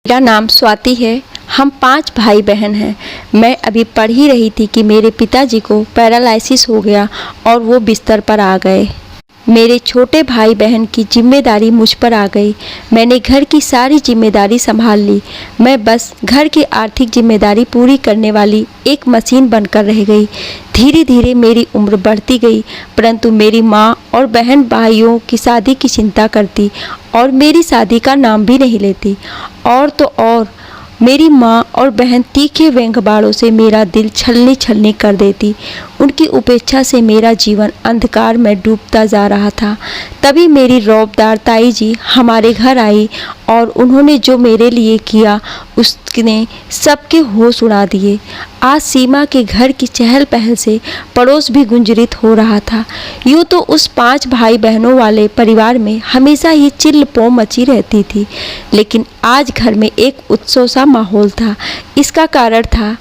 मेरा नाम स्वाति है। हम 5 भाई बहन हैं। मैं अभी पढ़ ही रही थी कि मेरे पिताजी को पैरालिसिस हो गया और वो बिस्तर पर आ गए। मेरे छोटे भाई बहन की जिम्मेदारी मुझ पर आ गई। मैंने घर की सारी जिम्मेदारी संभाल ली। मैं बस घर की आर्थिक जिम्मेदारी पूरी करने वाली एक मशीन बनकर रह गई। धीरे धीरे मेरी उम्र बढ़ती गई, परंतु मेरी माँ और बहन भाइयों की शादी की चिंता करती और मेरी शादी का नाम भी नहीं लेती। और तो और मेरी माँ और बहन तीखे व्यंग्य बाणों से मेरा दिल छलनी छलनी कर देती। उनकी उपेक्षा से मेरा जीवन अंधकार में डूबता जा रहा था। तभी मेरी रौबदार ताई जी हमारे घर आई और उन्होंने जो मेरे लिए किया उसने सबके होश उड़ा दिए। आज सीमा के घर की चहल पहल से पड़ोस भी गुंजरित हो रहा था। यूँ तो उस 5 भाई बहनों वाले परिवार में हमेशा ही चिल्ल पौ मची रहती थी, लेकिन आज घर में एक उत्सव सा माहौल था। इसका कारण था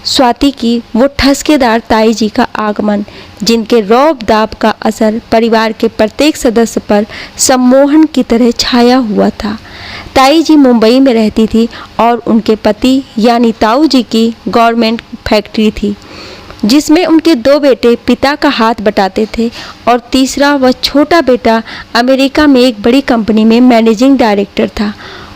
स्वाति की वो ठसकेदार ताई जी का आगमन, जिनके रौब दाब का असर परिवार के प्रत्येक सदस्य पर सम्मोहन की तरह छाया हुआ था। ताई जी मुंबई में रहती थी और उनके पति यानी ताऊ जी की गवर्नमेंट फैक्ट्री थी, जिसमें उनके 2 बेटे पिता का हाथ बटाते थे और तीसरा व छोटा बेटा अमेरिका में एक बड़ी कंपनी में मैनेजिंग डायरेक्टर था।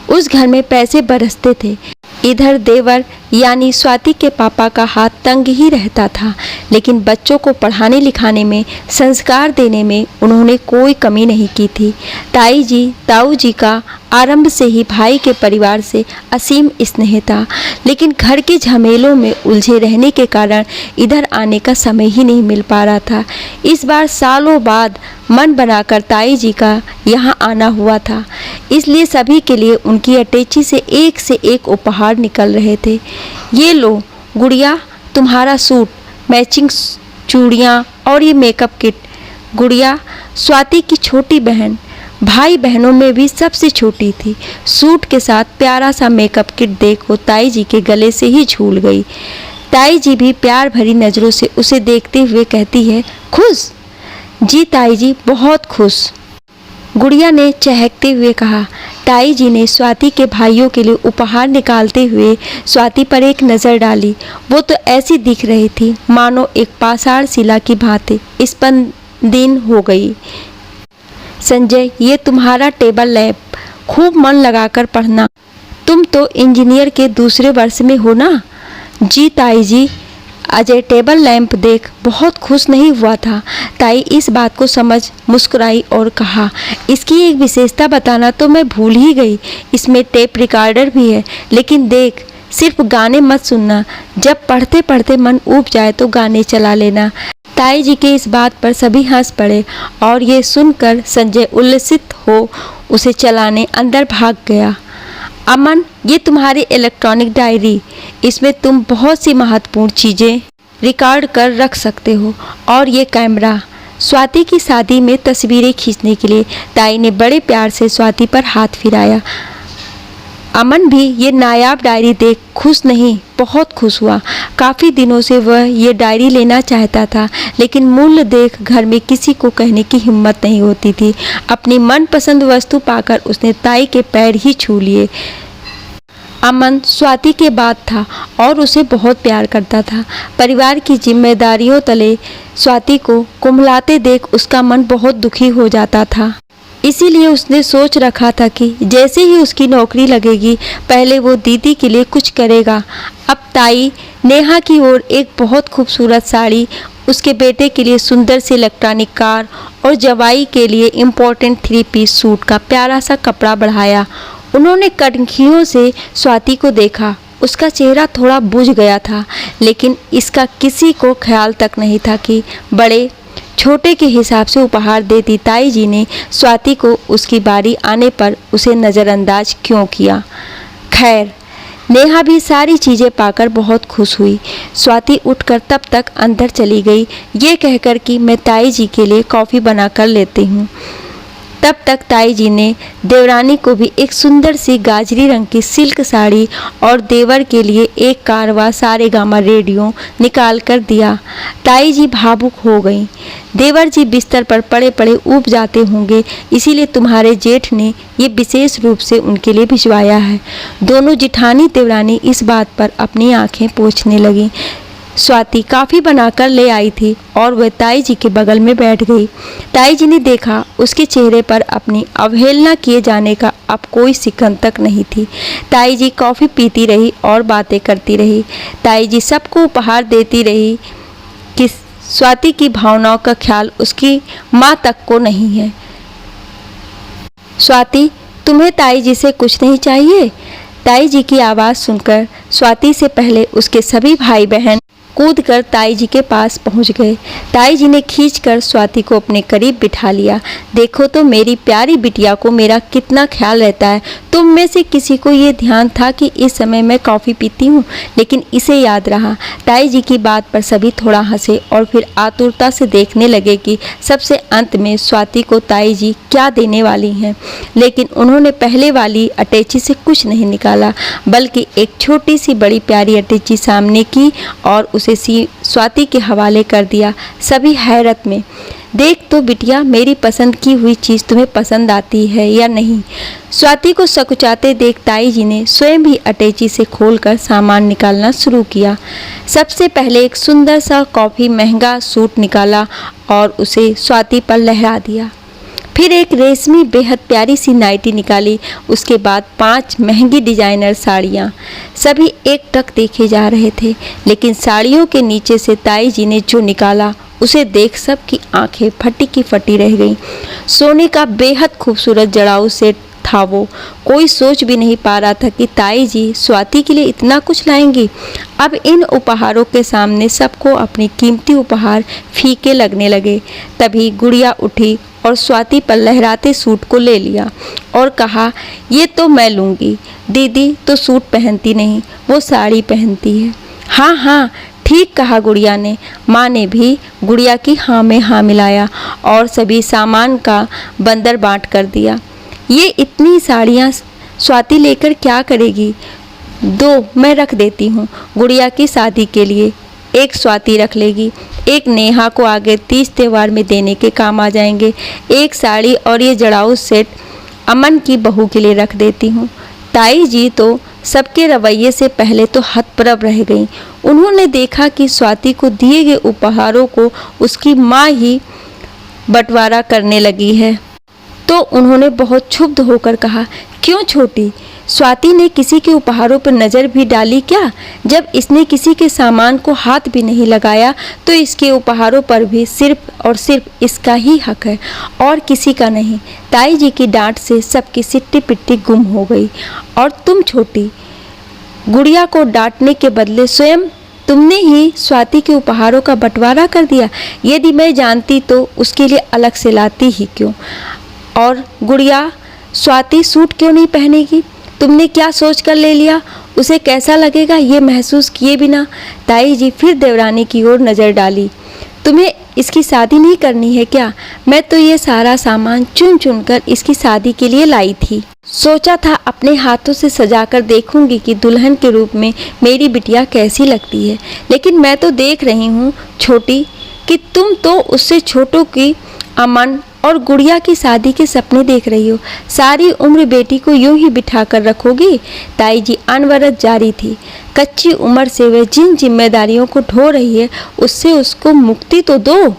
उस घर में पैसे बरसते थे। इधर देवर यानी स्वाति के पापा का हाथ तंग ही रहता था, लेकिन बच्चों को पढ़ाने लिखाने में, संस्कार देने में उन्होंने कोई कमी नहीं की थी। ताई जी ताऊ जी का आरंभ से ही भाई के परिवार से असीम स्नेह था, लेकिन घर के झमेलों में उलझे रहने के कारण इधर आने का समय ही नहीं मिल पा रहा था। इस बार सालों बाद मन बनाकर ताई जी का यहाँ आना हुआ था, इसलिए सभी के लिए उनकी अटैची से एक उपहार निकल रहे थे। ये लो गुड़िया, तुम्हारा सूट, मैचिंग चूड़ियाँ और ये मेकअप किट। गुड़िया स्वाति की छोटी बहन, भाई बहनों में भी सबसे छोटी थी। सूट के साथ प्यारा सा मेकअप किट देख वो ताई जी के गले से ही झूल गई। ताई जी भी प्यार भरी नज़रों से उसे देखते हुए कहती है, खुश? जी ताई जी, बहुत खुश, गुड़िया ने चहकते हुए कहा। ताई जी ने स्वाति के भाइयों के लिए उपहार निकालते हुए स्वाति पर एक नज़र डाली। वो तो ऐसी दिख रही थी मानो एक पाषाण शिला की भांति स्पंदिन हो गई। संजय, ये तुम्हारा टेबल लैंप, खूब मन लगाकर पढ़ना। तुम तो इंजीनियर के दूसरे वर्ष में हो ना? जी ताई जी। अजय टेबल लैंप देख बहुत खुश नहीं हुआ था। ताई इस बात को समझ मुस्कुराई और कहा, इसकी एक विशेषता बताना तो मैं भूल ही गई, इसमें टेप रिकॉर्डर भी है। लेकिन देख, सिर्फ गाने मत सुनना, जब पढ़ते पढ़ते मन ऊब जाए तो गाने चला लेना। ताई जी के इस बात पर सभी हंस पड़े और ये सुनकर संजय उल्लसित हो उसे चलाने अंदर भाग गया। अमन, ये तुम्हारी इलेक्ट्रॉनिक डायरी, इसमें तुम बहुत सी महत्वपूर्ण चीज़ें रिकॉर्ड कर रख सकते हो। और ये कैमरा, स्वाति की शादी में तस्वीरें खींचने के लिए। ताई ने बड़े प्यार से स्वाति पर हाथ फिराया। अमन भी ये नायाब डायरी देख खुश नहीं, बहुत खुश हुआ। काफ़ी दिनों से वह ये डायरी लेना चाहता था, लेकिन मूल्य देख घर में किसी को कहने की हिम्मत नहीं होती थी। अपनी मनपसंद वस्तु पाकर उसने ताई के पैर ही छू लिए। अमन स्वाति के बाद था और उसे बहुत प्यार करता था। परिवार की जिम्मेदारियों तले स्वाति को कुम्हलाते देख उसका मन बहुत दुखी हो जाता था। इसीलिए उसने सोच रखा था कि जैसे ही उसकी नौकरी लगेगी पहले वो दीदी के लिए कुछ करेगा। अब ताई नेहा की ओर एक बहुत खूबसूरत साड़ी, उसके बेटे के लिए सुंदर सी इलेक्ट्रॉनिक कार और जवाई के लिए इम्पोर्टेंट 3 पीस सूट का प्यारा सा कपड़ा बढ़ाया। उन्होंने कनखियों से स्वाति को देखा। उसका चेहरा थोड़ा बुझ गया था, लेकिन इसका किसी को ख्याल तक नहीं था कि बड़े छोटे के हिसाब से उपहार देती ताई जी ने स्वाति को उसकी बारी आने पर उसे नज़रअंदाज क्यों किया। खैर, नेहा भी सारी चीज़ें पाकर बहुत खुश हुई। स्वाति उठकर तब तक अंदर चली गई, ये कहकर कि मैं ताई जी के लिए कॉफ़ी बना कर लेती हूँ। तब तक ताई जी ने देवरानी को भी एक सुंदर सी गाजरी रंग की सिल्क साड़ी और देवर के लिए एक कारवा सारेगामा रेडियो निकाल कर दिया। ताई जी भावुक हो गईं। देवर जी बिस्तर पर पड़े पड़े ऊब जाते होंगे, इसीलिए तुम्हारे जेठ ने ये विशेष रूप से उनके लिए भिजवाया है। दोनों जिठानी देवरानी इस बात पर अपनी आंखें पोंछने लगीं। स्वाति काफ़ी बनाकर ले आई थी और वह ताई जी के बगल में बैठ गई। ताई जी ने देखा उसके चेहरे पर अपनी अवहेलना किए जाने का अब कोई सिकन तक नहीं थी। ताई जी कॉफ़ी पीती रही और बातें करती रही। ताई जी सबको उपहार देती रही कि स्वाति की भावनाओं का ख्याल उसकी माँ तक को नहीं है। स्वाति, तुम्हें ताई जी से कुछ नहीं चाहिए? ताई जी की आवाज़ सुनकर स्वाति से पहले उसके सभी भाई बहन कूदकर ताई जी के पास पहुंच गए। ताई जी ने खींचकर स्वाति को अपने करीब बिठा लिया। देखो तो मेरी प्यारी बिटिया को मेरा कितना ख्याल रहता है। तुम में से किसी को ये ध्यान था कि इस समय मैं कॉफ़ी पीती हूँ, लेकिन इसे याद रहा। ताई जी की बात पर सभी थोड़ा हंसे और फिर आतुरता से देखने लगे कि सबसे अंत में स्वाति को ताई जी क्या देने वाली हैं। लेकिन उन्होंने पहले वाली अटैची से कुछ नहीं निकाला, बल्कि एक छोटी सी बड़ी प्यारी अटैची सामने की और उसे स्वाति के हवाले कर दिया। सभी हैरत में। देख तो बिटिया, मेरी पसंद की हुई चीज़ तुम्हें पसंद आती है या नहीं? स्वाति को सकुचाते देख ताई जी ने स्वयं भी अटैची से खोलकर सामान निकालना शुरू किया। सबसे पहले एक सुंदर सा कॉफ़ी महंगा सूट निकाला और उसे स्वाति पर लहरा दिया। फिर एक रेशमी बेहद प्यारी सी नाइटी निकाली। उसके बाद 5 महंगी डिजाइनर साड़ियाँ। सभी एक टक देखे जा रहे थे, लेकिन साड़ियों के नीचे से ताई जी ने जो निकाला उसे देख सबकी आंखें फटी की फटी रह गईं। सोने का बेहद खूबसूरत जड़ाऊ सेट था वो। कोई सोच भी नहीं पा रहा था कि ताई जी स्वाति के लिए इतना कुछ लाएंगी। अब इन उपहारों के सामने सबको अपनी कीमती उपहार फीके लगने लगे। तभी गुड़िया उठी और स्वाति पर लहराते सूट को ले लिया और कहा, ये तो मैं लूँगी। दीदी तो सूट पहनती नहीं, वो साड़ी पहनती है। हाँ हाँ, ठीक कहा गुड़िया ने। माँ ने भी गुड़िया की हाँ में हाँ मिलाया और सभी सामान का बंदर बांट कर दिया। ये इतनी साड़ियाँ स्वाति लेकर क्या करेगी? 2 मैं रख देती हूँ गुड़िया की शादी के लिए। एक स्वाति रख लेगी, एक नेहा को आगे 30 त्यौहार में देने के काम आ जाएंगे। एक साड़ी और ये जड़ाऊ सेट अमन की बहू के लिए रख देती हूँ। ताई जी तो सबके रवैये से पहले तो हतप्रभ रह गईं। उन्होंने देखा कि स्वाति को दिए गए उपहारों को उसकी माँ ही बंटवारा करने लगी है, तो उन्होंने बहुत क्षुब्ध होकर कहा, क्यों छोटी, स्वाति ने किसी के उपहारों पर नज़र भी डाली क्या? जब इसने किसी के सामान को हाथ भी नहीं लगाया तो इसके उपहारों पर भी सिर्फ और सिर्फ इसका ही हक है और किसी का नहीं। ताई जी की डांट से सबकी सिट्टी पिट्टी गुम हो गई। और तुम छोटी, गुड़िया को डांटने के बदले स्वयं तुमने ही स्वाति के उपहारों का बंटवारा कर दिया। यदि मैं जानती तो उसके लिए अलग से लाती ही क्यों? और गुड़िया, स्वाति सूट क्यों नहीं पहनेगी? तुमने क्या सोच कर ले लिया? उसे कैसा लगेगा ये महसूस किए बिना? ताई जी फिर देवरानी की ओर नज़र डाली। तुम्हें इसकी शादी नहीं करनी है क्या? मैं तो ये सारा सामान चुन चुन कर इसकी शादी के लिए लाई थी। सोचा था अपने हाथों से सजाकर देखूंगी कि दुल्हन के रूप में मेरी बिटिया कैसी लगती है, लेकिन मैं तो देख रही हूँ छोटी कि तुम तो उससे छोटों की अमन और गुड़िया की शादी के सपने देख रही हो। सारी उम्र बेटी को यूं ही बिठा कर रखोगी? ताई जी अनवरत जारी थी। कच्ची उम्र से वह जिन जिम्मेदारियों को ढो रही है उससे उसको मुक्ति तो दो।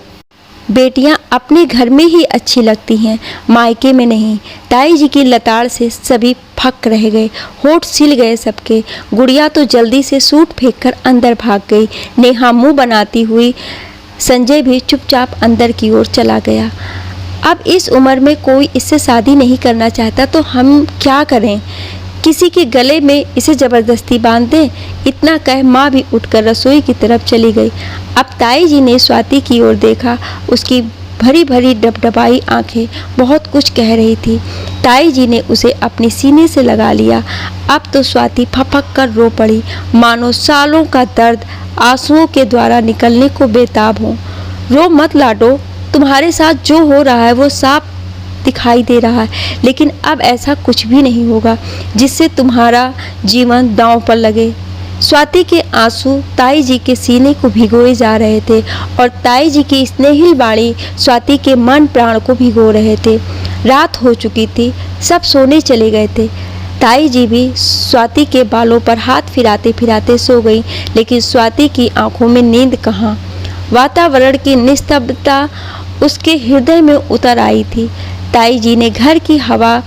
बेटियां अपने घर में ही अच्छी लगती हैं, मायके में नहीं। ताई जी की लताड़ से सभी फक रह गए, होठ सिल गए सबके। गुड़िया तो जल्दी से सूट फेंककर अंदर भाग गई। नेहा मुंह बनाती हुई, संजय भी चुपचाप अंदर की ओर चला गया। अब इस उम्र में कोई इससे शादी नहीं करना चाहता तो हम क्या करें? किसी के गले में इसे ज़बरदस्ती बांध दें? इतना कह माँ भी उठकर रसोई की तरफ चली गई। अब ताई जी ने स्वाति की ओर देखा। उसकी भरी भरी डबडबाई आंखें बहुत कुछ कह रही थी। ताई जी ने उसे अपने सीने से लगा लिया। अब तो स्वाति फपक कर रो पड़ी, मानो सालों का दर्द आंसुओं के द्वारा निकलने को बेताब हो। रो मत लाडो, तुम्हारे साथ जो हो रहा है वो साफ दिखाई दे रहा है, लेकिन अब ऐसा कुछ भी नहीं होगा जिससे तुम्हारा जीवन दांव पर लगे। स्वाति के आंसू ताई जी के सीने को भिगोए जा रहे थे और ताई जी की स्नेहिल बाणी स्वाति के मन प्राण को भिगो रहे थे। रात हो चुकी थी, सब सोने चले गए थे। ताई जी भी स्वाति के बालों पर हाथ फिराते फिराते सो गई, लेकिन स्वाति की आंखों में नींद कहाँ। वातावरण की निस्तब्धता उसके हृदय में उतर आई थी। ताई जी ने घर की हवा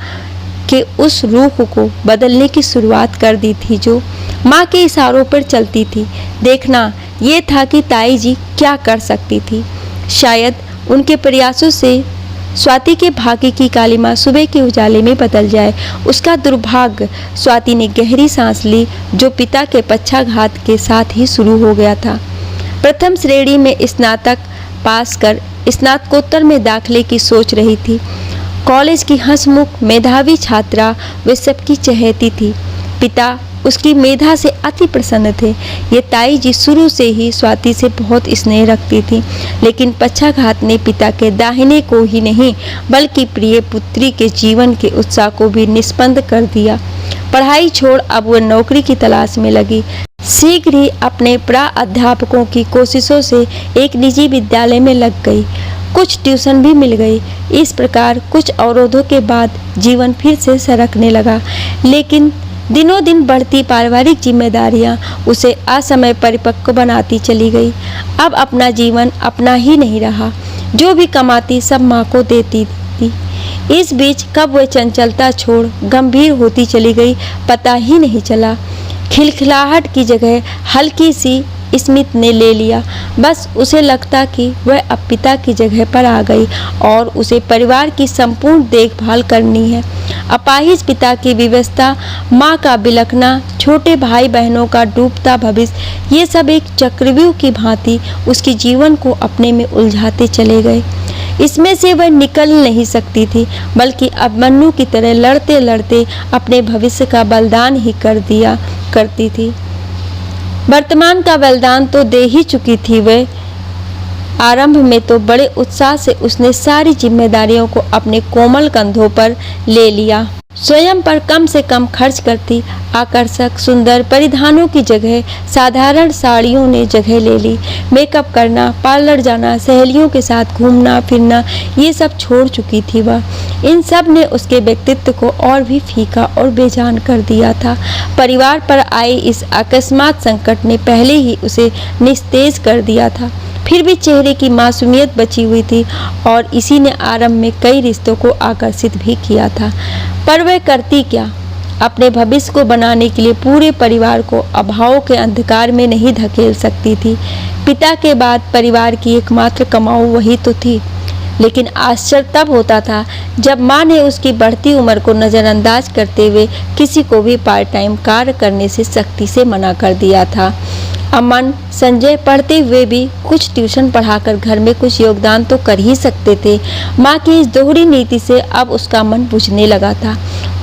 के उस रूख को बदलने की शुरुआत कर दी थी जो माँ के इशारों पर चलती थी। देखना ये था कि ताई जी क्या कर सकती थी। शायद उनके प्रयासों से स्वाति के भाग्य की कालिमा सुबह के उजाले में बदल जाए। उसका दुर्भाग्य। स्वाति ने गहरी सांस ली, जो पिता के पक्षाघात के साथ ही शुरू हो गया था। प्रथम श्रेणी में स्नातक पास कर स्नातकोत्तर में दाखिले की सोच रही थी। कॉलेज की हंसमुख मेधावी छात्रा वे सबकी चहेती थी। पिता उसकी मेधा से अति प्रसन्न थे। ये ताई जी शुरू से ही स्वाति से बहुत स्नेह रखती थी, लेकिन पक्षाघात ने पिता के दाहिने को ही नहीं बल्कि प्रिय पुत्री के जीवन के उत्साह को भी निष्पन्द कर दिया। पढ़ाई छोड़ अब वह नौकरी की तलाश में लगी। शीघ्र ही अपने प्राध्यापकों की कोशिशों से एक निजी विद्यालय में लग गई। कुछ ट्यूशन भी मिल गई। इस प्रकार कुछ अवरोधों के बाद जीवन फिर से सरकने लगा, लेकिन दिनों दिन बढ़ती पारिवारिक जिम्मेदारियां उसे असमय परिपक्व बनाती चली गई। अब अपना जीवन अपना ही नहीं रहा। जो भी कमाती सब माँ को देती थी। इस बीच कब वह चंचलता छोड़ गंभीर होती चली गई पता ही नहीं चला। खिलखिलाहट की जगह हल्की सी स्मित ने ले लिया। बस उसे लगता कि वह अब पिता की जगह पर आ गई और उसे परिवार की संपूर्ण देखभाल करनी है। अपाहिज पिता की विवशता, माँ का बिलखना, छोटे भाई बहनों का डूबता भविष्य, ये सब एक चक्रव्यूह की भांति उसके जीवन को अपने में उलझाते चले गए। इसमें से वह निकल नहीं सकती थी, बल्कि अभिमन्यु की तरह लड़ते लड़ते अपने भविष्य का बलिदान ही कर दिया करती थी। वर्तमान का बलिदान तो दे ही चुकी थी वह। आरंभ में तो बड़े उत्साह से उसने सारी जिम्मेदारियों को अपने कोमल कंधों पर ले लिया। स्वयं पर कम से कम खर्च करती। आकर्षक सुंदर परिधानों की जगह साधारण साड़ियों ने जगह ले ली। मेकअप करना, पार्लर जाना, सहेलियों के साथ घूमना फिरना, ये सब छोड़ चुकी थी वह। इन सब ने उसके व्यक्तित्व को और भी फीका और बेजान कर दिया था। परिवार पर आए इस अकस्मात संकट ने पहले ही उसे निस्तेज कर दिया था। फिर भी चेहरे की मासूमियत बची हुई थी और इसी ने आरंभ में कई रिश्तों को आकर्षित भी किया था। पर वह करती क्या? अपने भविष्य को बनाने के लिए पूरे परिवार को अभावों के अंधकार में नहीं धकेल सकती थी। पिता के बाद परिवार की एकमात्र कमाऊ वही तो थी। लेकिन आश्चर्य तब होता था जब माँ ने उसकी बढ़ती उम्र को नज़रअंदाज करते हुए किसी को भी पार्ट टाइम कार्य करने से सख्ती से मना कर दिया था। अमन, संजय पढ़ते हुए भी कुछ ट्यूशन पढ़ाकर घर में कुछ योगदान तो कर ही सकते थे। माँ की इस दोहरी नीति से अब उसका मन बुझने लगा था।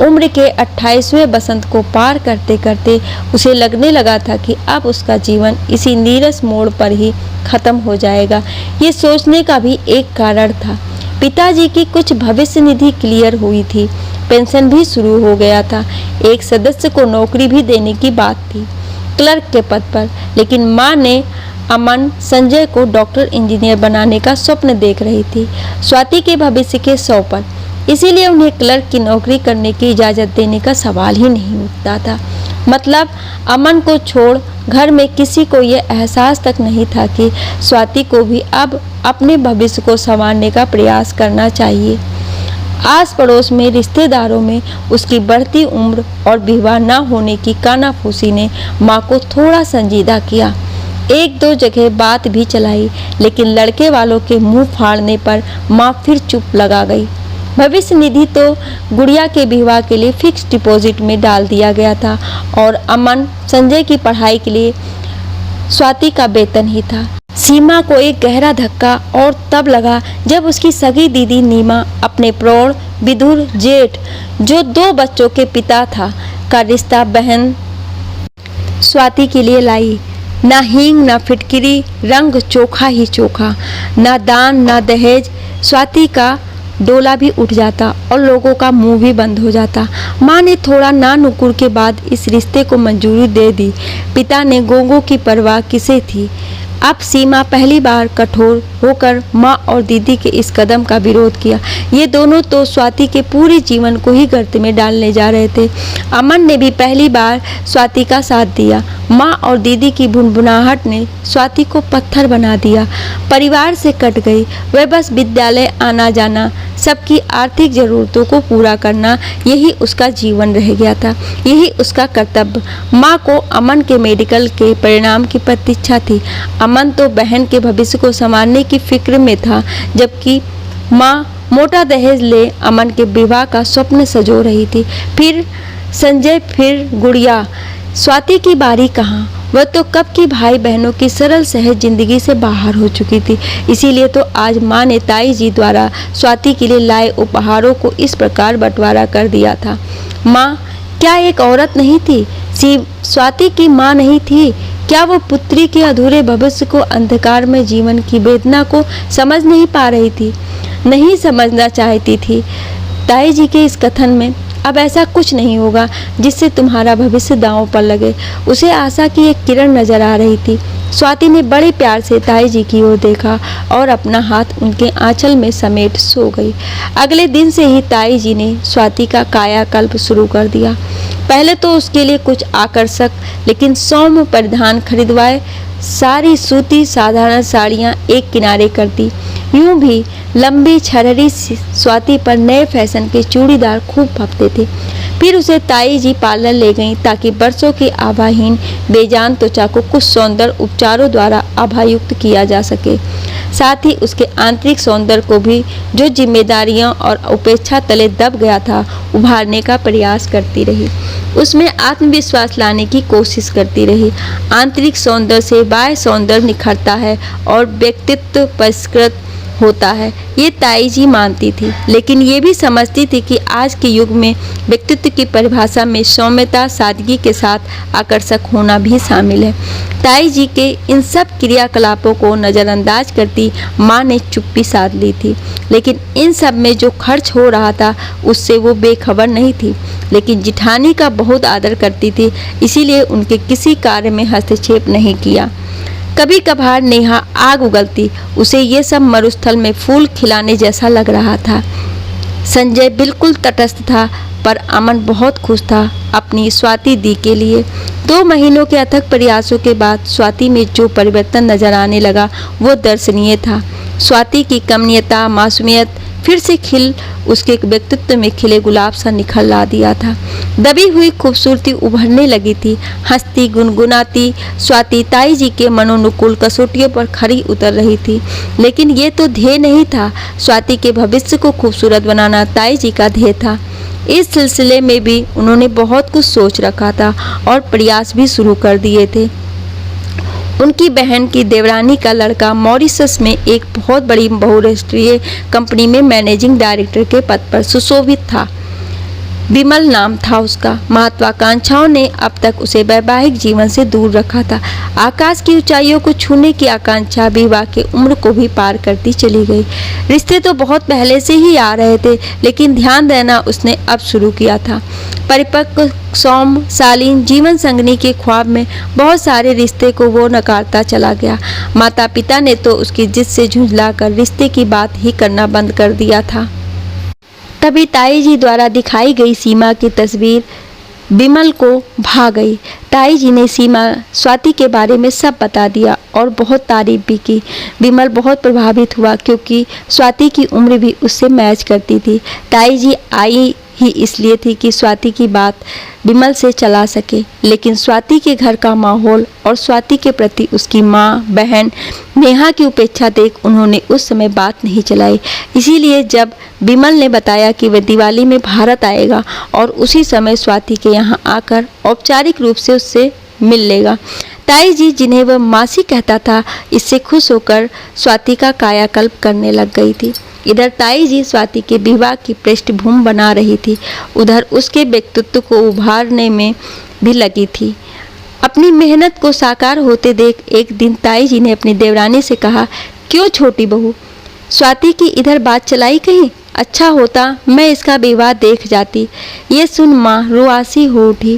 उम्र के 28वें बसंत को पार करते करते उसे लगने लगा था कि अब उसका जीवन इसी नीरस मोड़ पर ही खत्म हो जाएगा। ये सोचने का भी एक कारण था। पिताजी की कुछ भविष्य निधि क्लियर हुई थी, पेंशन भी शुरू हो गया था। एक सदस्य को नौकरी भी देने की बात थी, क्लर्क के पद पर। लेकिन माँ ने अमन, संजय को डॉक्टर इंजीनियर बनाने का स्वप्न देख रही थी, स्वाति के भविष्य के 100 पर। इसीलिए उन्हें क्लर्क की नौकरी करने की इजाज़त देने का सवाल ही नहीं उठता था। मतलब अमन को छोड़ घर में किसी को यह एहसास तक नहीं था कि स्वाति को भी अब अपने भविष्य को संवारने का प्रयास करना चाहिए। आस पड़ोस में, रिश्तेदारों में उसकी बढ़ती उम्र और विवाह न होने की कानाफूसी ने माँ को थोड़ा संजीदा किया। एक दो जगह बात भी चलाई, लेकिन लड़के वालों के मुंह फाड़ने पर माँ फिर चुप लगा गई। भविष्य निधि तो गुड़िया के विवाह के लिए फिक्स डिपॉजिट में डाल दिया गया था और अमन, संजय की पढ़ाई के लिए स्वाति का वेतन ही था। सीमा को एक गहरा धक्का और तब लगा जब उसकी सगी दीदी नीमा अपने प्रौढ़ विदुर जेठ, जो 2 बच्चों के पिता था, का रिश्ता बहन स्वाति के लिए लाई। ना हींग, ना फिटकिरी, रंग चोखा ही चोखा, ना दान, ना दहेज। स्वाति का डोला भी उठ जाता और लोगों का मुंह भी बंद हो जाता। माँ ने थोड़ा ना नुकुर के बाद इस रिश्ते को मंजूरी दे दी। पिता ने गोंगो की परवाह किसे थी। अब सीमा पहली बार कठोर होकर माँ और दीदी के इस कदम का विरोध किया। ये दोनों तो स्वाति के पूरे जीवन को ही गर्त में डालने जा रहे थे। अमन ने भी पहली बार स्वाति का साथ दिया। माँ और दीदी की भुनभुनाहट ने स्वाति को पत्थर बना दिया। परिवार से कट गई। वह बस विद्यालय आना जाना, सबकी आर्थिक ज़रूरतों को पूरा करना, यही उसका जीवन रह गया था, यही उसका कर्तव्य। माँ को अमन के मेडिकल के परिणाम की प्रतीक्षा थी। अमन तो बहन के भविष्य को संवारने की फिक्र में था, जबकि माँ मोटा दहेज ले अमन के विवाह का स्वप्न सजो रही थी। फिर संजय, फिर गुड़िया। स्वाति की बारी कहाँ? वह तो कब की भाई बहनों की सरल सहज जिंदगी से बाहर हो चुकी थी। इसीलिए तो आज माँ ने ताई जी द्वारा स्वाति के लिए लाए उपहारों को इस प्रकार बंटवारा कर दिया था। माँ क्या एक औरत नहीं थी? स्वाति की माँ नहीं थी? क्या वो पुत्री के अधूरे भविष्य को, अंधकार में जीवन की वेदना को समझ नहीं पा रही थी? नहीं समझना चाहती थी। ताई जी के इस कथन में अब ऐसा कुछ नहीं होगा जिससे तुम्हारा भविष्य दांव पर लगे। उसे आशा की एक किरण नजर आ रही थी। स्वाति ने बड़े प्यार से ताई जी की ओर देखा और अपना हाथ उनके आंचल में समेट सो गई। अगले दिन से ही ताई जी ने स्वाति का कायाकल्प शुरू कर दिया। पहले तो उसके लिए कुछ आकर्षक लेकिन सौम्य परिधान खरीदवाए। सारी सूती साधारण साड़ियाँ एक किनारे कर दी। यूं भी लंबी छरहरी स्वाति पर नए फैशन के चूड़ीदार खूब फपते थे। फिर उसे ताई जी पार्लर ले गईं ताकि बरसों की आभाहीन बेजान त्वचा को कुछ सौंदर्य उपचारों द्वारा आभायुक्त किया जा सके। साथ ही उसके आंतरिक सौंदर्य को भी, जो जिम्मेदारियों और उपेक्षा तले दब गया था, उभारने का प्रयास करती रही। उसमें आत्मविश्वास लाने की कोशिश करती रही। आंतरिक सौंदर्य से बाह्य सौंदर्य निखरता है और व्यक्तित्व परिष्कृत होता है, ये ताई जी मानती थी। लेकिन ये भी समझती थी कि आज के युग में व्यक्तित्व की परिभाषा में सौम्यता, सादगी के साथ आकर्षक होना भी शामिल है। ताई जी के इन सब क्रियाकलापों को नज़रअंदाज करती माँ ने चुप्पी साध ली थी। लेकिन इन सब में जो खर्च हो रहा था उससे वो बेखबर नहीं थी। लेकिन जिठानी का बहुत आदर करती थी, इसीलिए उनके किसी कार्य में हस्तक्षेप नहीं किया। कभी कभार नेहा आग उगलती, उसे ये सब मरुस्थल में फूल खिलाने जैसा लग रहा था। संजय बिल्कुल तटस्थ था, पर अमन बहुत खुश था अपनी स्वाति दी के लिए। 2 महीनों के अथक प्रयासों के बाद स्वाति में जो परिवर्तन नजर आने लगा वो दर्शनीय था। स्वाति की कमनीयता, मासूमियत फिर से खिल उसके व्यक्तित्व में खिले गुलाब सा निखर ला दिया था। दबी हुई खूबसूरती उभरने लगी थी। हंसती गुनगुनाती स्वाति ताई जी के मनोनुकूल कसौटियों पर खरी उतर रही थी। लेकिन ये तो ध्येय नहीं था। स्वाति के भविष्य को खूबसूरत बनाना ताई जी का ध्येय था। इस सिलसिले में भी उन्होंने बहुत कुछ सोच रखा था और प्रयास भी शुरू कर दिए थे। उनकी बहन की देवरानी का लड़का मॉरिशस में एक बहुत बड़ी बहुराष्ट्रीय कंपनी में मैनेजिंग डायरेक्टर के पद पर सुशोभित था। विमल नाम था उसका। महत्वाकांक्षाओं ने अब तक उसे वैवाहिक जीवन से दूर रखा था। आकाश की ऊंचाइयों को छूने की आकांक्षा विवाह की उम्र को भी पार करती चली गई। रिश्ते तो बहुत पहले से ही आ रहे थे, लेकिन ध्यान देना उसने अब शुरू किया था। परिपक्व, सौम्य, शालीन जीवन संगनी के ख्वाब में बहुत सारे रिश्ते को वो नकारता चला गया। माता पिता ने तो उसकी जिद से झुंझलाकर रिश्ते की बात ही करना बंद कर दिया था। तभी ताई जी द्वारा दिखाई गई सीमा की तस्वीर विमल को भा गई। ताई जी ने स्वाति के बारे में सब बता दिया और बहुत तारीफ भी की। विमल बहुत प्रभावित हुआ क्योंकि स्वाति की उम्र भी उससे मैच करती थी। ताई जी आई ही इसलिए थी कि स्वाति की बात विमल से चला सके, लेकिन स्वाति के घर का माहौल और स्वाति के प्रति उसकी माँ, बहन नेहा की उपेक्षा देख उन्होंने उस समय बात नहीं चलाई। इसीलिए जब विमल ने बताया कि वह दिवाली में भारत आएगा और उसी समय स्वाति के यहाँ आकर औपचारिक रूप से उससे मिल लेगा, ताई जी, जिन्हें वह मासी कहता था, इससे खुश होकर स्वाति का कायाकल्प करने लग गई थी। इधर ताई जी स्वाति के विवाह की पृष्ठभूमि बना रही थी, उधर उसके व्यक्तित्व को उभारने में भी लगी थी। अपनी मेहनत को साकार होते देख एक दिन ताई जी ने अपनी देवरानी से कहा, क्यों छोटी बहू, स्वाति की इधर बात चलाई कहीं? अच्छा होता मैं इसका विवाह देख जाती। ये सुन माँ रुआसी हो उठी।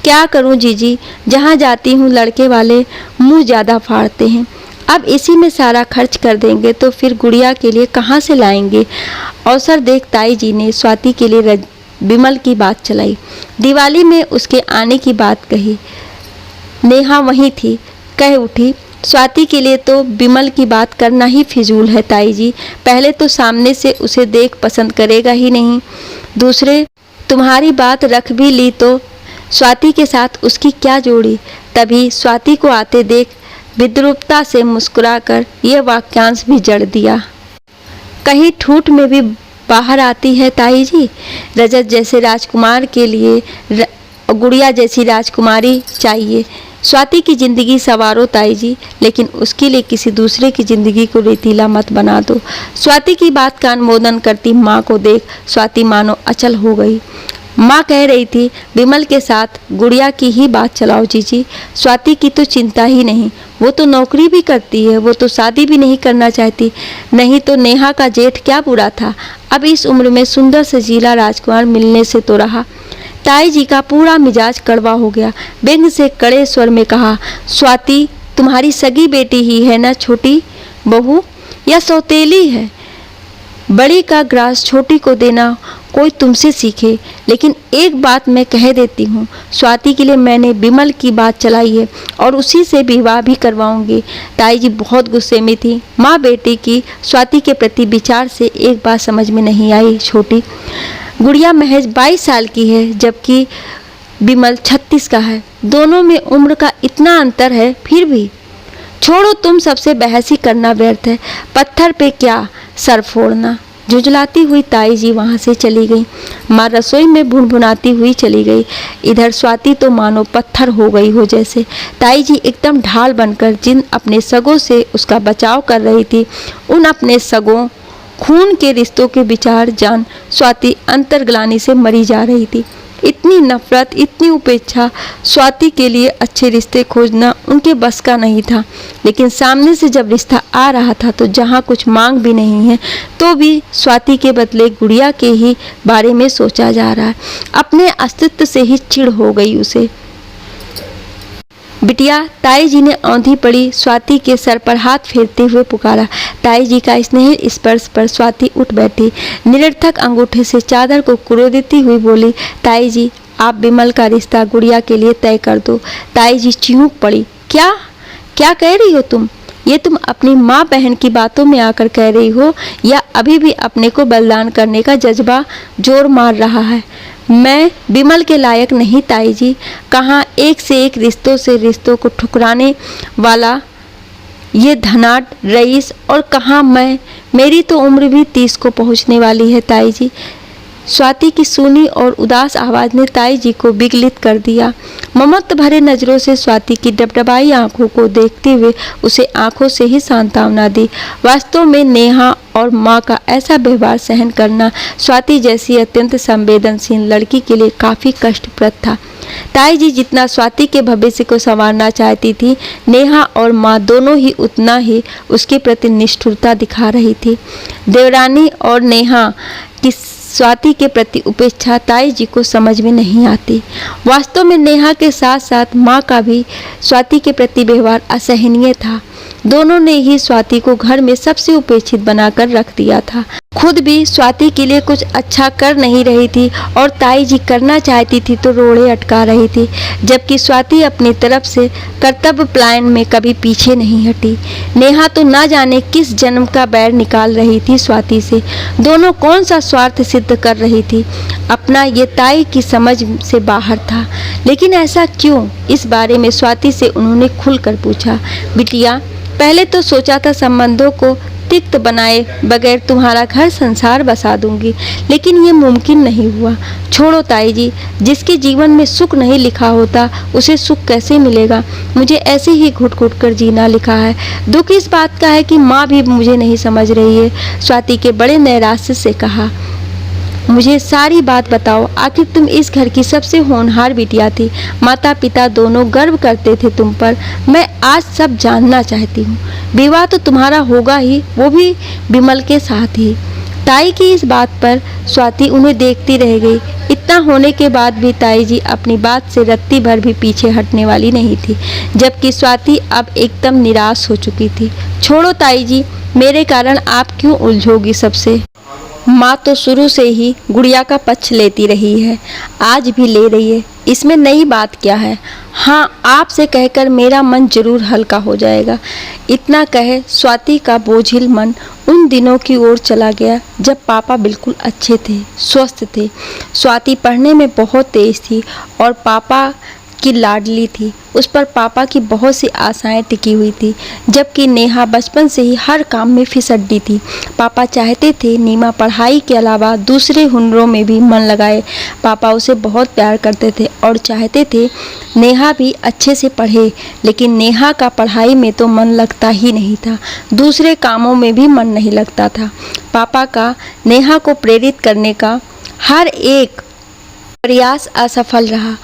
क्या करूँ जीजी, जहाँ जाती हूँ लड़के वाले मुँह ज़्यादा फाड़ते हैं। अब इसी में सारा खर्च कर देंगे तो फिर गुड़िया के लिए कहाँ से लाएंगे। अवसर देख ताई जी ने स्वाति के लिए विमल की बात चलाई। दिवाली में उसके आने की बात कही। नेहा वहीं थी, कह उठी, स्वाति के लिए तो विमल की बात करना ही फिजूल है ताई जी। पहले तो सामने से उसे देख पसंद करेगा ही नहीं, दूसरे तुम्हारी बात रख भी ली तो स्वाति के साथ उसकी क्या जोड़ी। तभी स्वाति को आते देख विद्रूपता से मुस्कुराकर यह वाक्यांश भी जड़ दिया। कहीं ठूठ में भी बाहर आती है ताई जी। रजत जैसे राजकुमार के लिए गुड़िया जैसी राजकुमारी चाहिए। स्वाति की ज़िंदगी सवारो ताई जी, लेकिन उसके लिए किसी दूसरे की ज़िंदगी को रेतीला मत बना दो। स्वाति की बात का अनुमोदन करती माँ को देख स्वाति मानो अचल हो गई। माँ कह रही थी, विमल के साथ गुड़िया की ही बात चलाओ जीजी। स्वाति की तो चिंता ही नहीं, वो तो नौकरी भी करती है, वो तो शादी भी नहीं करना चाहती। नहीं तो नेहा का जेठ क्या बुरा था, अब इस उम्र में सुंदर सजीला राजकुमार मिलने से तो रहा। ताई जी का पूरा मिजाज कड़वा हो गया। व्यंग से कड़े स्वर में कहा, स्वाति तुम्हारी सगी बेटी ही है ना छोटी बहू, या सौतेली है। बड़ी का ग्रास छोटी को देना कोई तुमसे सीखे। लेकिन एक बात मैं कह देती हूँ, स्वाति के लिए मैंने विमल की बात चलाई है और उसी से विवाह भी करवाऊंगी। ताई जी बहुत गुस्से में थी। माँ बेटे की स्वाति के प्रति विचार से एक बात समझ में नहीं आई। छोटी गुड़िया महज 22 साल की है, जबकि विमल 36 का है। दोनों में उम्र का इतना अंतर है, फिर भी छोड़ो, तुम सबसे बहस ही करना व्यर्थ है। पत्थर पे क्या सर फोड़ना। झुंझलाती हुई ताई जी वहाँ से चली गई। माँ रसोई में भुनभुनाती हुई चली गई। इधर स्वाति तो मानो पत्थर हो गई हो जैसे। ताई जी एकदम ढाल बनकर जिन अपने सगों से उसका बचाव कर रही थी, उन अपने सगों खून के रिश्तों के विचार जान स्वाति अंतर्ग्लानि से मरी जा रही थी। इतनी नफरत, इतनी उपेक्षा, स्वाति के लिए अच्छे रिश्ते खोजना उनके बस का नहीं था। लेकिन सामने से जब रिश्ता आ रहा था तो जहाँ कुछ मांग भी नहीं है तो भी स्वाति के बदले गुड़िया के ही बारे में सोचा जा रहा है। अपने अस्तित्व से ही चिढ़ हो गई उसे। बिटिया, ताई जी ने औंधी पड़ी स्वाति के सर पर हाथ फेरते हुए पुकारा। ताई जी का स्नेह स्पर्श पर स्वाति उठ बैठी। निरर्थक अंगूठे से चादर को कुरेदती हुई बोली, ताई जी आप विमल का रिश्ता गुड़िया के लिए तय कर दो। ताई जी चिंूक पड़ी। क्या क्या कह रही हो तुम? ये तुम अपनी माँ बहन की बातों में आकर कह रही हो, या अभी भी अपने को बलिदान करने का जज्बा जोर मार रहा है? मैं विमल के लायक नहीं ताई जी। कहाँ एक से एक रिश्तों से रिश्तों को ठुकराने वाला ये धनाढ़ रईस, और कहाँ मैं। मेरी तो उम्र भी 30 को पहुँचने वाली है ताई जी। स्वाति की सूनी और उदास आवाज़ ने ताई जी को विगलित कर दिया। ममत्व भरे नज़रों से स्वाति की डबडबाई आंखों को देखते हुए उसे आंखों से ही सांत्वना दी। वास्तव में नेहा और माँ का ऐसा व्यवहार सहन करना स्वाति जैसी अत्यंत संवेदनशील लड़की के लिए काफ़ी कष्टप्रद था। ताई जी जितना स्वाति के भविष्य को संवारना चाहती थी, नेहा और माँ दोनों ही उतना ही उसके प्रति निष्ठुरता दिखा रही थी। देवरानी और नेहा की स्वाति के प्रति उपेक्षा ताई जी को समझ में नहीं आती। वास्तव में नेहा के साथ साथ माँ का भी स्वाति के प्रति व्यवहार असहनीय था। दोनों ने ही स्वाति को घर में सबसे उपेक्षित बनाकर रख दिया था। खुद भी स्वाति के लिए कुछ अच्छा कर नहीं रही थी और ताई जी करना चाहती थी तो रोड़े अटका रही थी, जबकि स्वाति अपनी तरफ से कर्तव्य पलायन में कभी पीछे नहीं हटी। नेहा तो ना जाने किस जन्म का बैर निकाल रही थी स्वाति से। दोनों कौन सा स्वार्थ सिद्ध कर रही थी, अपना ये ताई की समझ से बाहर था। लेकिन ऐसा क्यों, इस बारे में स्वाति से उन्होंने खुलकर पूछा। बिटिया, पहले तो सोचा था संबंधों को तिक्त बनाए बगैर तुम्हारा घर संसार बसा दूंगी, लेकिन ये मुमकिन नहीं हुआ। छोड़ो ताई जी, जिसके जीवन में सुख नहीं लिखा होता उसे सुख कैसे मिलेगा। मुझे ऐसे ही घुट घुट कर जीना लिखा है। दुख इस बात का है कि माँ भी मुझे नहीं समझ रही है। स्वाति के बड़े नैराश्य से कहा, मुझे सारी बात बताओ। आखिर तुम इस घर की सबसे होनहार बिटिया थी। माता पिता दोनों गर्व करते थे तुम पर। मैं आज सब जानना चाहती हूँ। विवाह तो तुम्हारा होगा ही, वो भी विमल के साथ ही। ताई की इस बात पर स्वाति उन्हें देखती रह गई। इतना होने के बाद भी ताई जी अपनी बात से रत्ती भर भी पीछे हटने वाली नहीं थी, जबकि स्वाति अब एकदम निराश हो चुकी थी। छोड़ो ताई जी, मेरे कारण आप क्यों उलझोगी सबसे। माँ तो शुरू से ही गुड़िया का पक्ष लेती रही है, आज भी ले रही है, इसमें नई बात क्या है। हाँ, आपसे कहकर मेरा मन जरूर हल्का हो जाएगा। इतना कहे स्वाति का बोझिल मन उन दिनों की ओर चला गया जब पापा बिल्कुल अच्छे थे, स्वस्थ थे। स्वाति पढ़ने में बहुत तेज थी और पापा की लाडली थी। उस पर पापा की बहुत सी आशाएं टिकी हुई थी, जबकि नेहा बचपन से ही हर काम में फिसड्डी थी। पापा चाहते थे नीमा पढ़ाई के अलावा दूसरे हुनरों में भी मन लगाए। पापा उसे बहुत प्यार करते थे और चाहते थे नेहा भी अच्छे से पढ़े, लेकिन नेहा का पढ़ाई में तो मन लगता ही नहीं था, दूसरे कामों में भी मन नहीं लगता था। पापा का नेहा को प्रेरित करने का हर एक प्रयास असफल रहा।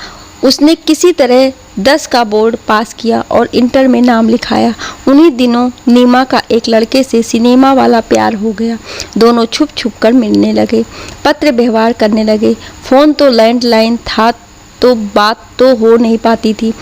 उसने किसी तरह 10 का बोर्ड पास किया और इंटर में नाम लिखाया। उन्हीं दिनों नीमा का एक लड़के से सिनेमा वाला प्यार हो गया। दोनों छुप छुप कर मिलने लगे, पत्र व्यवहार करने लगे। फ़ोन तो लैंडलाइन था तो बात तो हो नहीं पाती थी।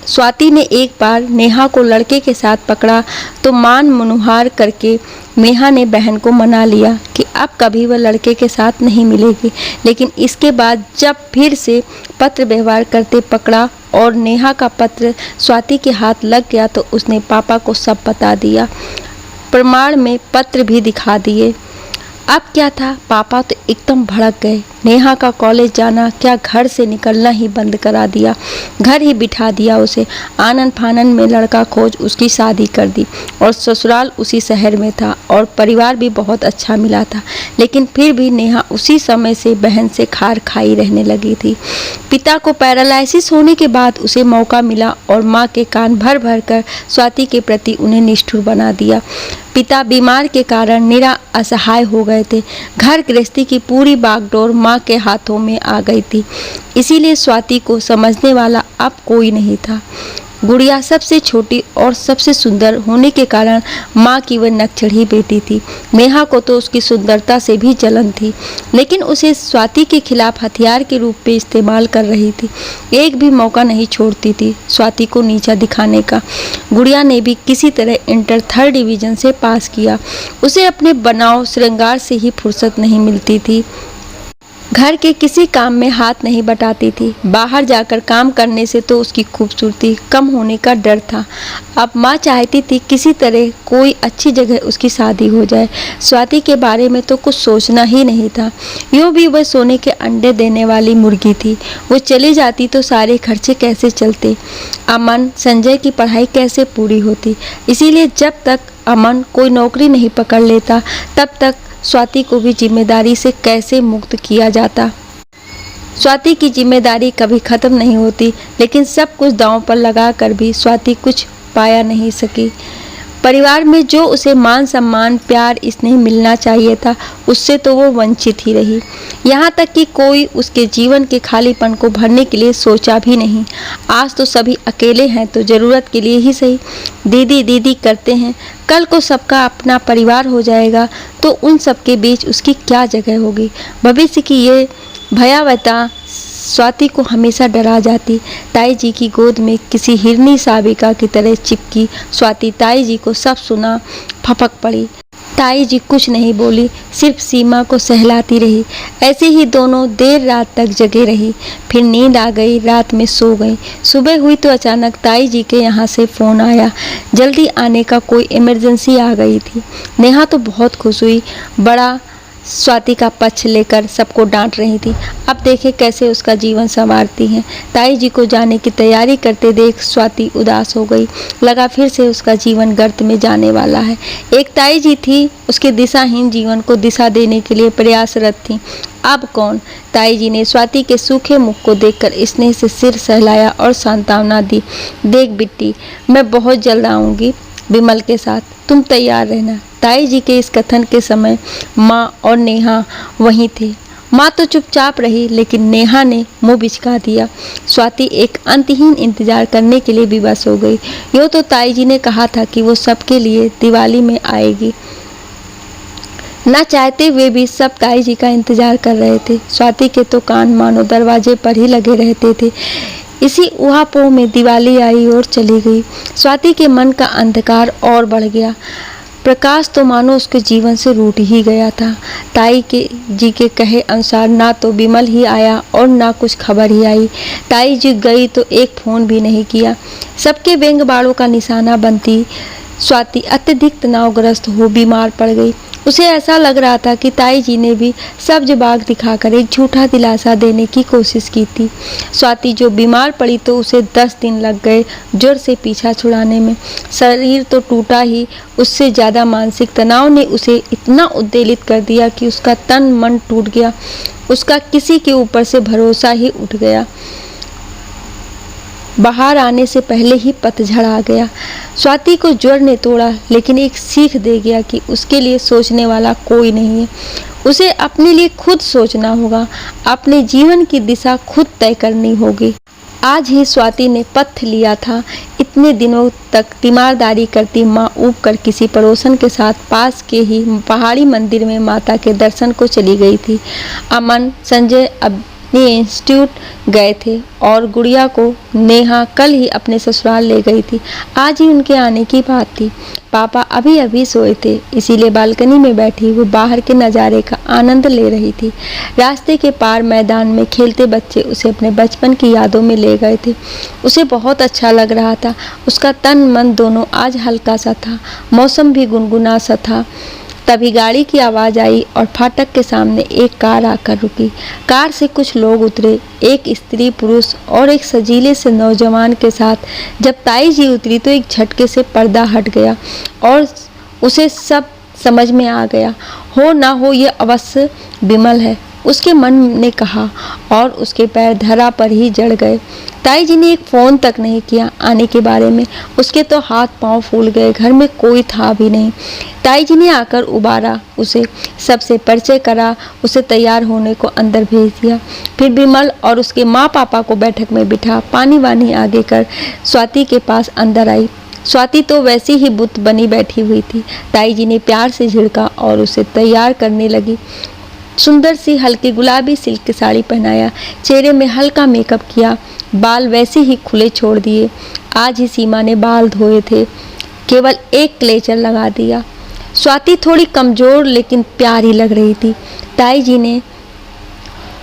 स्वाति ने एक बार नेहा को लड़के के साथ पकड़ा तो मान मुनुहार करके नेहा ने बहन को मना लिया कि अब कभी वह लड़के के साथ नहीं मिलेगी। लेकिन इसके बाद जब फिर से पत्र व्यवहार करते पकड़ा और नेहा का पत्र स्वाति के हाथ लग गया तो उसने पापा को सब बता दिया, प्रमाण में पत्र भी दिखा दिए। अब क्या था, पापा तो एकदम भड़क गए। नेहा का कॉलेज जाना क्या, घर से निकलना ही बंद करा दिया, घर ही बिठा दिया उसे। आनन फानन में लड़का खोज उसकी शादी कर दी और ससुराल उसी शहर में था और परिवार भी बहुत अच्छा मिला था। लेकिन फिर भी नेहा उसी समय से बहन से खार खाई रहने लगी थी। पिता को पैरालिसिस होने के बाद उसे मौका मिला और माँ के कान भर भर कर स्वाति के प्रति उन्हें निष्ठुर बना दिया। पिता बीमार के कारण निरा असहाय हो गए थे। घर गृहस्थी की पूरी बागडोर माँ के हाथों में आ गई थी। इसीलिए स्वाति को समझने वाला अब कोई नहीं था। गुड़िया सबसे छोटी और सबसे सुंदर होने के कारण माँ की वह नकचढ़ी बेटी थी। नेहा को तो उसकी सुंदरता से भी जलन थी, लेकिन उसे स्वाति के खिलाफ हथियार के रूप में इस्तेमाल कर रही थी। एक भी मौका नहीं छोड़ती थी स्वाति को नीचा दिखाने का। गुड़िया ने भी किसी तरह इंटर 3rd डिवीजन से पास किया। उसे अपने बनाव श्रृंगार से ही फुर्सत नहीं मिलती थी। घर के किसी काम में हाथ नहीं बटाती थी। बाहर जाकर काम करने से तो उसकी खूबसूरती कम होने का डर था। अब माँ चाहती थी किसी तरह कोई अच्छी जगह उसकी शादी हो जाए। स्वाति के बारे में तो कुछ सोचना ही नहीं था। यूँ भी वह सोने के अंडे देने वाली मुर्गी थी। वो चली जाती तो सारे खर्चे कैसे चलते, अमन संजय की पढ़ाई कैसे पूरी होती। इसीलिए जब तक अमन कोई नौकरी नहीं पकड़ लेता तब तक स्वाति को भी जिम्मेदारी से कैसे मुक्त किया जाता। स्वाति की जिम्मेदारी कभी खत्म नहीं होती, लेकिन सब कुछ दांव पर लगाकर भी स्वाति कुछ पाया नहीं सकी। परिवार में जो उसे मान सम्मान प्यार स्नेह मिलना चाहिए था, उससे तो वो वंचित ही रही। यहाँ तक कि कोई उसके जीवन के खालीपन को भरने के लिए सोचा भी नहीं। आज तो सभी अकेले हैं तो ज़रूरत के लिए ही सही दीदी दीदी करते हैं। कल को सबका अपना परिवार हो जाएगा तो उन सब के बीच उसकी क्या जगह होगी। भविष्य की ये भयावहता स्वाति को हमेशा डरा जाती। ताई जी की गोद में किसी हिरनी साबिका की तरह चिपकी स्वाति ताई जी को सब सुना फपक पड़ी। ताई जी कुछ नहीं बोली, सिर्फ सीमा को सहलाती रही। ऐसे ही दोनों देर रात तक जगे रही। फिर नींद आ गई, रात में सो गई। सुबह हुई तो अचानक ताई जी के यहाँ से फ़ोन आया। जल्दी आने का कोई इमरजेंसी आ गई थी। नेहा तो बहुत खुश हुई, बड़ा स्वाति का पक्ष लेकर सबको डांट रही थी। अब देखे कैसे उसका जीवन संवारती हैं। ताई जी को जाने की तैयारी करते देख स्वाति उदास हो गई। लगा फिर से उसका जीवन गर्त में जाने वाला है। एक ताई जी थी, उसके दिशाहीन जीवन को दिशा देने के लिए प्रयासरत थी। अब कौन? ताई जी ने स्वाति के सूखे मुख को देखकर स्नेह से सिर सहलाया और सांत्वना दी। देख बिट्टी, मैं बहुत जल्द आऊँगी विमल के साथ, तुम तैयार रहना। ताई जी के इस कथन के समय माँ और नेहा वहीं थे। माँ तो चुपचाप रही, लेकिन नेहा ने मुंह बिचका दिया। स्वाति एक अंतहीन इंतजार करने के लिए विवश हो गई। यूँ तो ताई जी ने कहा था कि वो सबके लिए दिवाली में आएगी। ना चाहते हुए भी सब ताई जी का इंतजार कर रहे थे। स्वाति के तो कान मानो दरवाजे पर ही लगे रहते थे। इसी ऊहापोह में दिवाली आई और चली गई। स्वाति के मन का अंधकार और बढ़ गया। प्रकाश तो मानो उसके जीवन से रूठ ही गया था। ताई के जी के कहे अनुसार ना तो बिमल ही आया और ना कुछ खबर ही आई। ताई जी गई तो एक फ़ोन भी नहीं किया। सबके व्यंग बाड़ों का निशाना बनती स्वाति अत्यधिक तनावग्रस्त हो बीमार पड़ गई। उसे ऐसा लग रहा था कि ताई जी ने भी सब्ज बाग दिखाकर एक झूठा दिलासा देने की कोशिश की थी। स्वाति जो बीमार पड़ी तो उसे 10 दिन लग गए जोर से पीछा छुड़ाने में। शरीर तो टूटा ही, उससे ज़्यादा मानसिक तनाव ने उसे इतना उद्वेलित कर दिया कि उसका तन मन टूट गया। उसका किसी के ऊपर से भरोसा ही उठ गया। बाहर आने से पहले ही पतझड़ आ गया। स्वाति को ज्वर ने तोड़ा, लेकिन एक सीख दे गया कि उसके लिए सोचने वाला कोई नहीं है। उसे अपने लिए खुद सोचना होगा, अपने जीवन की दिशा खुद तय करनी होगी। आज ही स्वाति ने पथ लिया था। इतने दिनों तक तीमारदारी करती माँ ऊब कर किसी पड़ोसन के साथ पास के ही पहाड़ी मंदिर में माता के दर्शन को चली गई थी। अमन, संजय अपने इंस्टीट्यूट गए थे और गुड़िया को नेहा कल ही अपने ससुराल ले गई थी। आज ही उनके आने की बात थी। पापा अभी अभी सोए थे, इसीलिए बालकनी में बैठी वो बाहर के नज़ारे का आनंद ले रही थी। रास्ते के पार मैदान में खेलते बच्चे उसे अपने बचपन की यादों में ले गए थे। उसे बहुत अच्छा लग रहा था। उसका तन मन दोनों आज हल्का सा था। मौसम भी गुनगुना सा था। तभी गाड़ी की आवाज़ आई और फाटक के सामने एक कार आकर रुकी। कार से कुछ लोग उतरे, एक स्त्री पुरुष और एक सजीले से नौजवान के साथ। जब ताई जी उतरी तो एक झटके से पर्दा हट गया और उसे सब समझ में आ गया। हो ना हो ये अवश्य बिमल है, उसके मन ने कहा और उसके पैर धरा पर ही जड़ गए। ताई जी ने एक फ़ोन तक नहीं किया आने के बारे में। उसके तो हाथ पांव फूल गए। घर में कोई था भी नहीं। ताई जी ने आकर उबारा, उसे सबसे परिचय करा, उसे तैयार होने को अंदर भेज दिया। फिर बिमल और उसके माँ पापा को बैठक में बिठा पानी वानी आगे कर स्वाति के पास अंदर आई। स्वाति तो वैसी ही बुत बनी बैठी हुई थी। ताई जी ने प्यार से झिड़का और उसे तैयार करने लगी। सुंदर सी हल्की गुलाबी सिल्क की साड़ी पहनाया, चेहरे में हल्का मेकअप किया, बाल वैसे ही खुले छोड़ दिए। आज ही सीमा ने बाल धोए थे, केवल एक क्लेचर लगा दिया। स्वाति थोड़ी कमज़ोर लेकिन प्यारी लग रही थी। ताई जी ने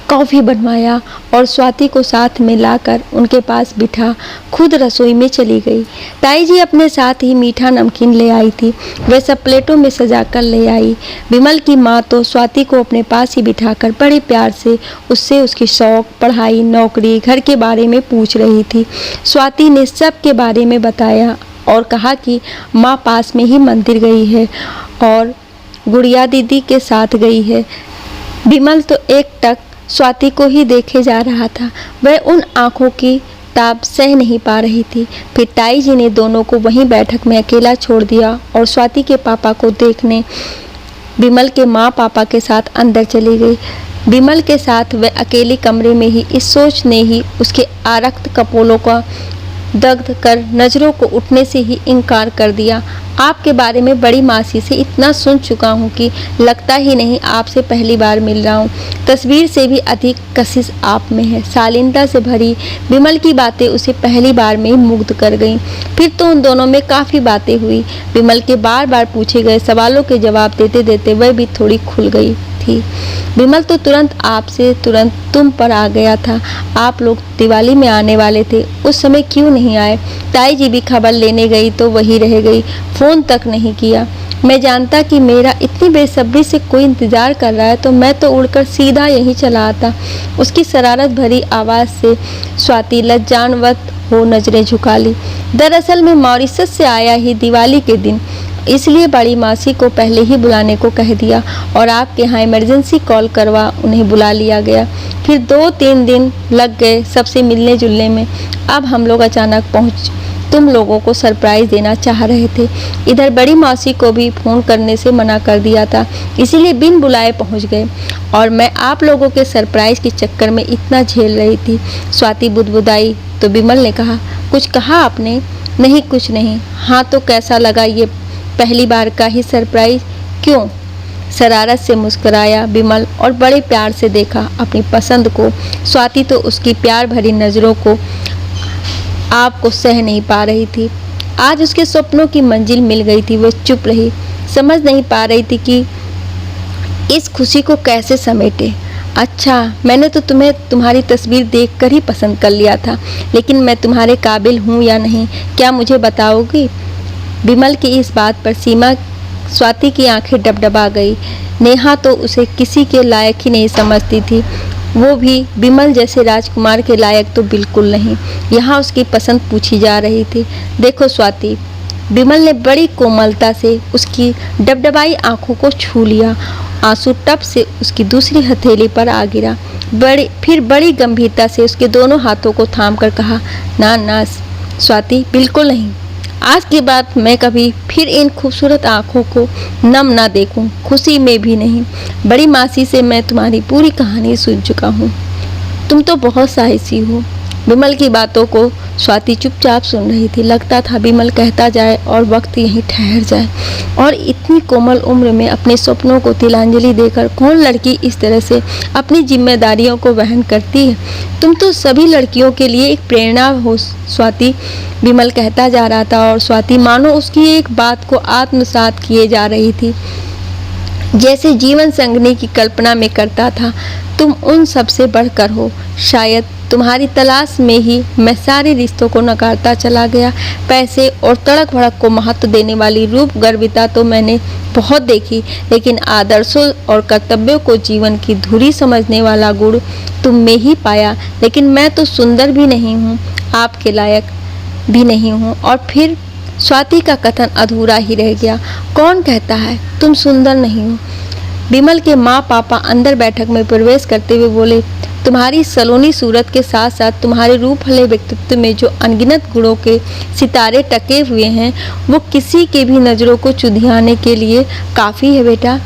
कॉफ़ी बनवाया और स्वाति को साथ में लाकर उनके पास बिठा खुद रसोई में चली गई। ताई जी अपने साथ ही मीठा नमकीन ले आई थी, वह सब प्लेटों में सजाकर ले आई। बिमल की माँ तो स्वाति को अपने पास ही बिठाकर बड़े प्यार से उससे उसकी शौक, पढ़ाई, नौकरी, घर के बारे में पूछ रही थी। स्वाति ने सब के बारे में बताया और कहा कि माँ पास में ही मंदिर गई है और गुड़िया दीदी के साथ गई है। बिमल तो एक टक स्वाति को ही देखे जा रहा था। वह उन आँखों की ताब सह नहीं पा रही थी। फिर ताई जी ने दोनों को वहीं बैठक में अकेला छोड़ दिया और स्वाति के पापा को देखने बिमल के माँ पापा के साथ अंदर चली गई। बिमल के साथ वह अकेले कमरे में ही इस सोच ने ही उसके आरक्त कपोलों का दग्ध कर नज़रों को उठने से ही इनकार कर दिया। आपके बारे में बड़ी मासी से इतना सुन चुका हूँ कि लगता ही नहीं आपसे पहली बार मिल रहा हूँ। तस्वीर से भी अधिक कशिश आप में है। शालीनता से भरी बिमल की बातें उसे पहली बार में ही मुग्ध कर गईं। फिर तो उन दोनों में काफ़ी बातें हुई। बिमल के बार बार पूछे गए सवालों के जवाब देते देते वह भी थोड़ी खुल गई थी। बिमल तो तुरंत आपसे तुरंत तुम पर आ गया था। आप लोग दिवाली में आने वाले थे, उस समय क्यों नहीं आए? ताई जी भी खबर लेने गई तो वही रह गई, फ़ोन तक नहीं किया। मैं जानता कि मेरा इतनी बेसब्री से कोई इंतज़ार कर रहा है तो मैं तो उड़कर सीधा यहीं चला आता। उसकी शरारत भरी आवाज़ से स्वाति लज्जान्वित हो नजरें झुका ली। दरअसल मैं मॉरिशस से आया ही दिवाली के दिन, इसलिए बड़ी मासी को पहले ही बुलाने को कह दिया और आपके यहाँ इमरजेंसी कॉल करवा उन्हें बुला लिया गया। फिर 2-3 दिन लग गए सबसे मिलने जुलने में। अब हम लोग अचानक पहुँच तुम लोगों को सरप्राइज़ देना चाह रहे थे। इधर बड़ी मौसी को भी फ़ोन करने से मना कर दिया था, इसीलिए बिन बुलाए पहुंच गए और मैं आप लोगों के सरप्राइज़ के चक्कर में इतना झेल रही थी। स्वाति बुदबुदाई तो बिमल ने कहा, कुछ कहा आपने? नहीं कुछ नहीं। हाँ तो कैसा लगा ये पहली बार का ही सरप्राइज़? क्यों? शरारत से मुस्कुराया विमल और बड़े प्यार से देखा अपनी पसंद को। स्वाति तो उसकी प्यार भरी नज़रों को आपको सह नहीं पा रही थी। आज उसके सपनों की मंजिल मिल गई थी। वो चुप रही, समझ नहीं पा रही थी कि इस खुशी को कैसे समेटे। अच्छा, मैंने तो तुम्हें तुम्हारी तस्वीर देखकर ही पसंद कर लिया था, लेकिन मैं तुम्हारे काबिल हूँ या नहीं, क्या मुझे बताओगी? विमल की इस बात पर स्वाति की आंखें डबडबा गई। नेहा तो उसे किसी के लायक ही नहीं समझती थी, वो भी विमल जैसे राजकुमार के लायक तो बिल्कुल नहीं। यहाँ उसकी पसंद पूछी जा रही थी। देखो स्वाति, विमल ने बड़ी कोमलता से उसकी डबडबाई आंखों को छू लिया। आंसू टप से उसकी दूसरी हथेली पर आ गिरा। फिर बड़ी गंभीरता से उसके दोनों हाथों को थामकर कहा, ना ना स्वाति, बिल्कुल नहीं। आज के बाद मैं कभी फिर इन खूबसूरत आँखों को नम ना देखूं, खुशी में भी नहीं। बड़ी मासी से मैं तुम्हारी पूरी कहानी सुन चुका हूँ। तुम तो बहुत साहसी हो। विमल की बातों को स्वाति चुपचाप सुन रही थी। लगता था विमल कहता जाए और वक्त यहीं ठहर जाए। और इतनी कोमल उम्र में अपने सपनों को तिलांजलि देकर कौन लड़की इस तरह से अपनी जिम्मेदारियों को वहन करती है? तुम तो सभी लड़कियों के लिए एक प्रेरणा हो स्वाति, विमल कहता जा रहा था। और स्वाति मानो उसकी एक बात को आत्मसात किए जा रही थी, जैसे जीवन संगनी की कल्पना में करता था। तुम उन सबसे बढ़कर हो। शायद तुम्हारी तलाश में ही मैं सारे रिश्तों को नकारता चला गया। पैसे और तड़क भड़क को महत्व देने वाली रूप गर्विता तो मैंने बहुत देखी, लेकिन आदर्शों और कर्तव्यों को जीवन की धुरी समझने वाला गुण तुम में ही पाया। लेकिन मैं तो सुंदर भी नहीं हूँ, आपके लायक भी नहीं हूँ। और फिर स्वाति का कथन अधूरा ही रह गया। कौन कहता है तुम सुंदर नहीं हो? विमल के माँ पापा अंदर बैठक में प्रवेश करते हुए बोले, तुम्हारी सलोनी सूरत के साथ साथ तुम्हारे रूपहले व्यक्तित्व में जो अनगिनत गुणों के सितारे टके हुए हैं, वो किसी के भी नज़रों को चुधियाने के लिए काफ़ी है बेटा।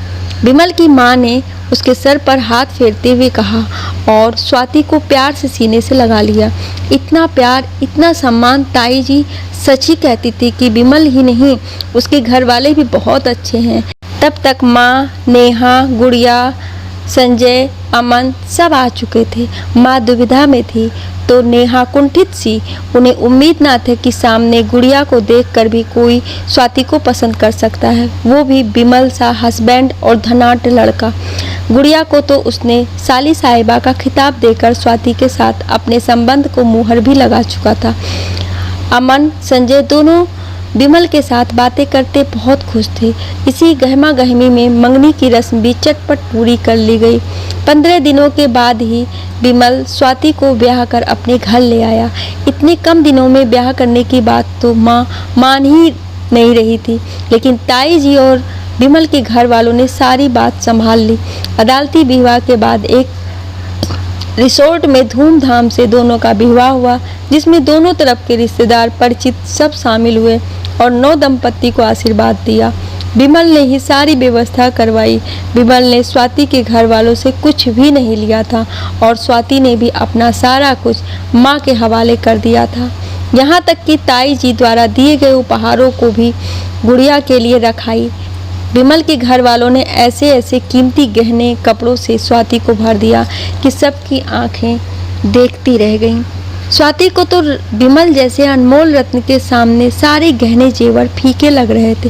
विमल की माँ ने उसके सर पर हाथ फेरते हुए कहा और स्वाति को प्यार से सीने से लगा लिया। इतना प्यार, इतना सम्मान। ताई जी सच ही कहती थी कि विमल ही नहीं, उसके घर वाले भी बहुत अच्छे हैं। तब तक माँ, नेहा, गुड़िया, संजय, अमन सब आ चुके थे। माँ दुविधा में थी तो नेहा कुंठित सी। उन्हें उम्मीद ना थी कि सामने गुड़िया को देखकर भी कोई स्वाति को पसंद कर सकता है, वो भी विमल सा हस्बैंड और धनाढ्य लड़का। गुड़िया को तो उसने साली साहिबा का खिताब देकर स्वाति के साथ अपने संबंध को मुहर भी लगा चुका था। अमन, संजय दोनों विमल के साथ बातें करते बहुत खुश थे। इसी गहमा गहमी में मंगनी की रस्म भी चटपट पूरी कर ली गई। 15 दिनों के बाद ही विमल स्वाति को ब्याह कर अपने घर ले आया। इतने कम दिनों में ब्याह करने की बात तो माँ मान ही नहीं रही थी, लेकिन ताई जी और विमल के घर वालों ने सारी बात संभाल ली। अदालती विवाह के बाद एक रिसोर्ट में धूमधाम से दोनों का विवाह हुआ, जिसमें दोनों तरफ के रिश्तेदार, परिचित सब शामिल हुए और नव दंपत्ति को आशीर्वाद दिया। विमल ने ही सारी व्यवस्था करवाई। विमल ने स्वाति के घर वालों से कुछ भी नहीं लिया था और स्वाति ने भी अपना सारा कुछ माँ के हवाले कर दिया था। यहाँ तक कि ताई जी द्वारा दिए गए उपहारों को भी गुड़िया के लिए रखाई। विमल के घर वालों ने ऐसे ऐसे कीमती गहने कपड़ों से स्वाति को भर दिया कि सबकी आंखें देखती रह गईं। स्वाति को तो विमल जैसे अनमोल रत्न के सामने सारे गहने जेवर फीके लग रहे थे।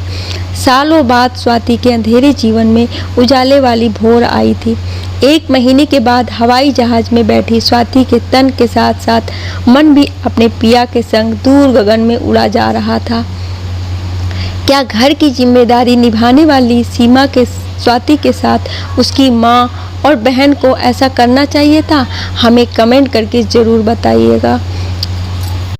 सालों बाद स्वाति के अंधेरे जीवन में उजाले वाली भोर आई थी। 1 महीने के बाद हवाई जहाज में बैठी स्वाति के तन के साथ साथ मन भी अपने पिया के संग दूर गगन में उड़ा जा रहा था। क्या घर की जिम्मेदारी निभाने वाली सीमा के स्वाति के साथ उसकी माँ और बहन को ऐसा करना चाहिए था? हमें कमेंट करके ज़रूर बताइएगा।